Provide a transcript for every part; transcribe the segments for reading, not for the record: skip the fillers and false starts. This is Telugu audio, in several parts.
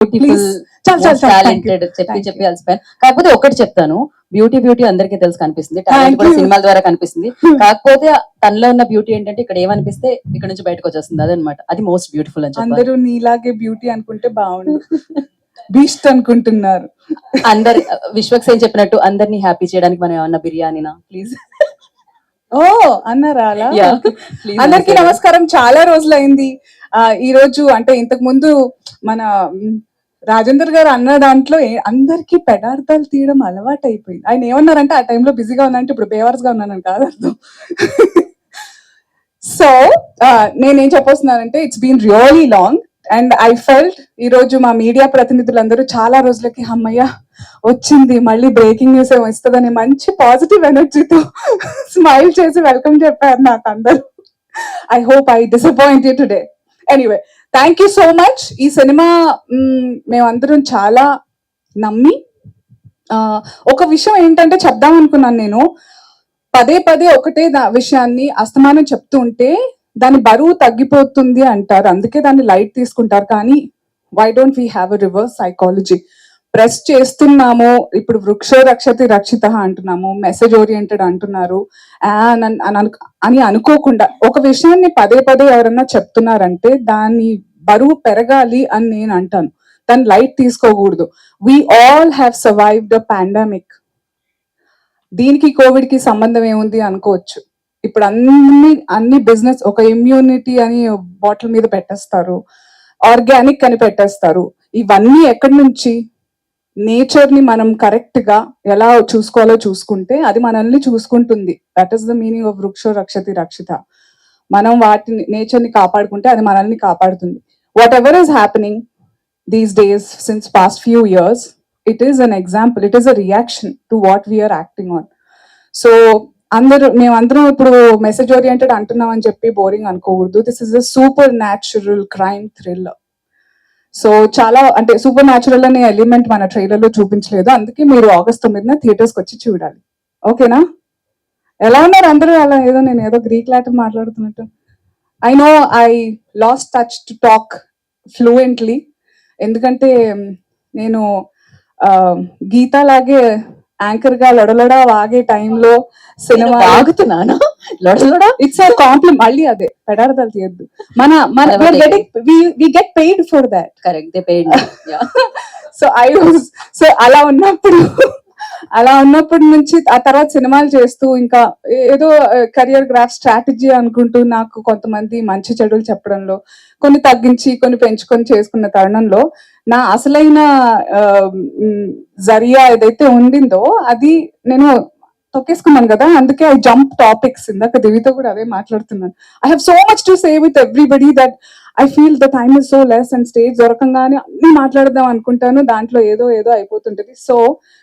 బ్యూటిఫుల్, మోస్ట్ టాలెంటెడ్ చెప్పి చెప్పి అలసిపోయాను. కాకపోతే ఒకటి చెప్తాను, బ్యూటీ అందరికీ తెలుసు కనిపిస్తుంది, టాలెంట్ కూడా సినిమాల ద్వారా కనిపిస్తుంది. కాకపోతే తనలో ఉన్న బ్యూటీ ఏంటంటే ఇక్కడ ఏమనిపిస్తే ఇక్కడ నుంచి బయటకు వచ్చేస్తుంది, అదనమాట. అది మోస్ట్ బ్యూటిఫుల్ అని చెప్పి. అందరూ నీలాగే బ్యూటీ అనుకుంటే బాగుండు. బీస్ట్ అనుకుంటున్నారు అందరు. విశ్వక్ సేన్ చెప్పినట్టు అందరినీ హ్యాపీ చేయడానికి మనం ఏమన్నా బిర్యానీనా ప్లీజ్. ఓ అన్నారా అలా? అందరికీ నమస్కారం. చాలా రోజులైంది. ఈ రోజు అంటే ఇంతకు ముందు మన రాజేందర్ గారు అన్న దాంట్లో అందరికీ పెడార్థాలు తీయడం అలవాటు అయిపోయింది. ఆయన ఏమన్నారంటే ఆ టైంలో బిజీగా ఉన్నానంటే ఇప్పుడు బేవర్స్ గా ఉన్నానని కాదు అర్థం. సో నేనేం చెప్పొస్తున్నానంటే it's been really long and I felt ఈ రోజు మా మీడియా ప్రతినిధులందరూ చాలా రోజులకి అమ్మయ్య వచ్చింది, మళ్ళీ బ్రేకింగ్ న్యూస్ ఏమో ఇస్తుందని మంచి పాజిటివ్ ఎనర్జీతో స్మైల్ చేసి వెల్కమ్ చెప్పారు నాకు అందరూ. I hope I disappoint you today. Anyway, thank you so much. ఈ సినిమా మేమందరం చాలా నమ్మి ఒక విషయం ఏంటంటే చెప్దాం అనుకున్నాను నేను. పదే పదే ఒకటే విషయాన్ని అస్తమానం చెప్తూ ఉంటే దాని బరువు తగ్గిపోతుంది అంటారు, అందుకే దాన్ని లైట్ తీసుకుంటారు. కానీ why don't we have a reverse psychology? Press చేస్తున్నాము, ఇప్పుడు వృక్షో రక్షతి రక్షిత అంటున్నాము, మెసేజ్ ఓరియంటెడ్ అంటున్నారు అని అనుకోకుండా ఒక విషయాన్ని పదే పదే ఎవరన్నా చెప్తున్నారంటే దాని బరువు పెరగాలి అని నేను అంటాను. దాన్ని లైట్ తీసుకోకూడదు. We all have survived a pandemic. దీనికి కోవిడ్ కి సంబంధం ఏముంది అనుకోవచ్చు. ఇప్పుడు అన్ని బిజినెస్ ఒక ఇమ్యూనిటీ అని బాటిల్ మీద పెట్టేస్తారు, ఆర్గానిక్ అని పెట్టేస్తారు. ఇవన్నీ ఎక్కడి నుంచి? నేచర్ ని మనం కరెక్ట్ గా ఎలా చూసుకోవాలో చూసుకుంటే అది మనల్ని చూసుకుంటుంది. That is the meaning of వృక్షో రక్షతి రక్షిత. మనం వాటిని నేచర్ ని కాపాడుకుంటే అది మనల్ని కాపాడుతుంది. Whatever is happening these days since past few years, it is an example, it is a reaction to what we are acting on. So మేమందరం ఇప్పుడు మెసేజ్ ఓరియంటెడ్ అంటున్నాం అని చెప్పి బోరింగ్ అనుకోకూడదు. This is a supernatural crime thriller. So చాలా అంటే సూపర్ న్యాచురల్ అనే ఎలిమెంట్ మన ట్రైలర్ లో చూపించలేదు, అందుకే మీరు ఆగస్ట్ 9న థియేటర్స్కి వచ్చి చూడాలి. ఓకేనా? ఎలా ఉన్నారు అందరూ? అలా ఏదో నేను ఏదో గ్రీక్ లాటిన్ మాట్లాడుతున్నట్టు. I know I lost touch to talk fluently, ఎందుకంటే నేను గీతా లాగే యాంకర్ గా లొడలొడ వాగే టైంలో సినిమా ఆగుతున్నాను. It's a compliment. మళ్ళీ అదే పెడార్థాలు తీయద్దు, we get paid for that. Correct, they paid. So అలా ఉన్నప్పటి నుంచి ఆ తర్వాత సినిమాలు చేస్తూ ఇంకా ఏదో కెరియర్ గ్రాఫ్ స్ట్రాటజీ అనుకుంటూ నాకు కొంతమంది మంచి చెడులు చెప్పడంలో కొన్ని తగ్గించి కొన్ని పెంచుకొని చేసుకున్న తరుణంలో నా అసలైన జరియా ఏదైతే ఉండిందో అది నేను తొక్కేసుకున్నాను కదా. అందుకే ఐ జంప్ టాపిక్స్. ఇందాక దివితో కూడా అదే మాట్లాడుతున్నాను. I have so much to say with everybody that I feel the time is so less and stage దొరకంగానే అన్ని మాట్లాడదాం అనుకుంటాను, దాంట్లో ఏదో అయిపోతుంటది. సో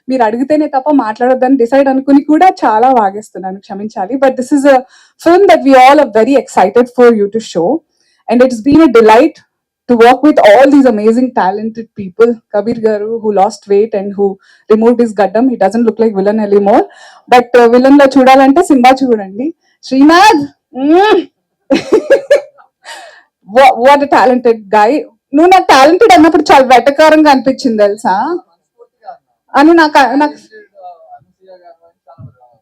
మీరు అడిగితేనే తప్ప మాట్లాడొద్దని డిసైడ్ అనుకుని కూడా చాలా వాగేస్తున్నాను, క్షమించాలి. But this is a film that we all are very excited for you to show and it's been a delight to work with all these amazing talented people. Kabir Garu, who lost weight and who removed his gaddam, he doesn't look like villain anymore, but villain la chudalante Simba chudandi. Srinath, what a talented guy. నువ్వు నాకు టాలెంటెడ్ అన్నప్పుడు చాలా వెటకారంగా అనిపించింది తెలుసా అని నాకు.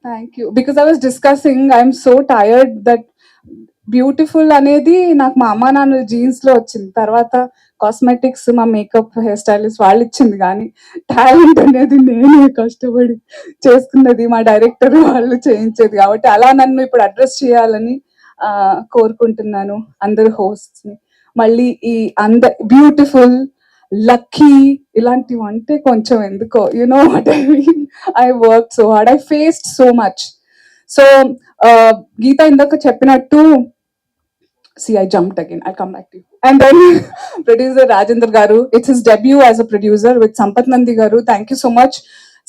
Thank you, because I was discussing I'm so tired that beautiful అనేది నాకు మా అమ్మ నాన్న జీన్స్ లో వచ్చింది, తర్వాత కాస్మెటిక్స్ మా మేకప్ హెయిర్ స్టైలిస్ట్ వాళ్ళు ఇచ్చింది, కానీ టాలెంట్ అనేది నేనే కష్టపడి చేసుకున్నది, మా డైరెక్టర్ వాళ్ళు చేయించేది. కాబట్టి అలా నన్ను ఇప్పుడు అడ్రస్ చేయాలని కోరుకుంటున్నాను అందరు హోస్ట్స్ ని. మళ్ళీ ఈ బ్యూటిఫుల్, లక్కీ ఇలాంటివి అంటే కొంచెం ఎందుకో you know what I mean. I work so hard, I faced so much. So Geetha ఇందాక చెప్పినట్టు, see I jumped again, I'll come back to you. And then producer Rajendra garu, it's his debut as a producer with Sampath Nandi garu. Thank you so much.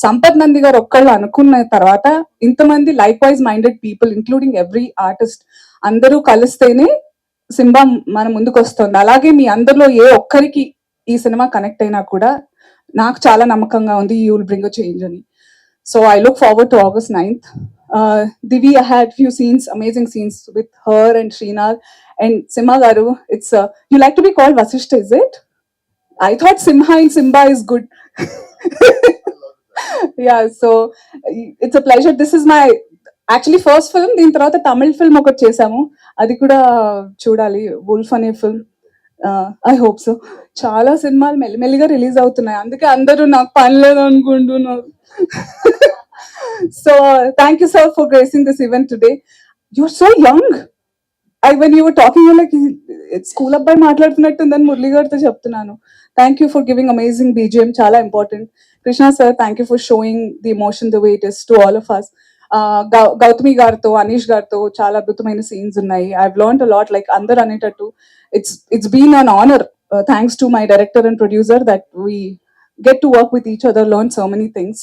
Sampath Nandi garu okkallu anukunna tarvata ఇంతమంది like wise minded people including every artist అందరూ కలిస్తేనే సింబా మన ముందుకు వస్తుంది. అలాగే మీ అందరిలో ఏ ఒక్కరికి ఈ సినిమా కనెక్ట్ అయినా కూడా నాకు చాలా నమ్మకంగా ఉంది you will bring a change అని. So I look forward to August 9th. Divi, I had few scenes, amazing scenes with her and Srinath and Simha garu. It's you like to be called Vasishta, is it? I thought Simha in Simba is good. Yeah, so it's a pleasure. This is my actually first film. దీని తర్వాత తమిళ్ ఫిల్మ్ ఒకటి చేసాము, అది కూడా చూడాలి, వుల్ఫ్ అనే ఫిల్మ్. I hope so. చాలా సినిమాలు మెల్లిమెల్లిగా రిలీజ్ అవుతున్నాయి, అందుకే అందరూ నాకు పని లేదు అనుకుంటున్నారు. So thank you sir for gracing this event today. You're so young. when you were talking, you're like, school అబ్బాయి మాట్లాడుతున్నట్టుందని మురళి గారితో చెప్తున్నాను. Thank you for giving amazing BGM, చాలా important. Krishna sir, thank you for showing the emotion the way it is to all of us. Gautami గారితో, అనీష్ గారితో చాలా అద్భుతమైన సీన్స్ ఉన్నాయి. I learned a lot, like అందరు అనేటట్టు it's been an honor, thanks to my director and producer, that we get to work with each other, learn so many things.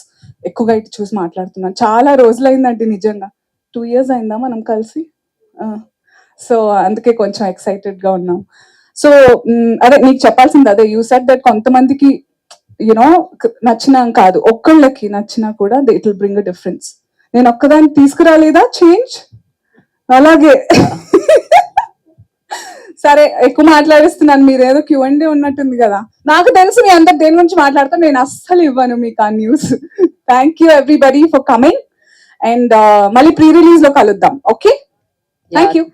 ఎక్కువగా ఇటు చూసి మాట్లాడుతున్నాను, చాలా రోజులైందండి నిజంగా. 2 years అయిందా మనం కలిసి? సో అందుకే కొంచెం ఎక్సైటెడ్ గా ఉన్నాం. సో అదే నీకు చెప్పాల్సింది అదే, యూ సెడ్ దట్ కొంతమందికి యునో నచ్చినా కాదు, ఒక్కళ్ళకి నచ్చినా కూడా it will bring a difference. నేను ఒక్కదాన్ని తీసుకురాలేదా చేంజ్? అలాగే సరే, ఎక్కువ మాట్లాడిస్తున్నాను, మీరేదో Q&A ఉన్నట్టుంది కదా. నాకు తెలుసు మీ అందరు దేని గురించి మాట్లాడతాం, నేను అస్సలు ఇవ్వను మీకు ఆ news. Thank you everybody for coming, and మళ్ళీ ప్రీ రిలీజ్ లో కలుద్దాం. Okay, thank you.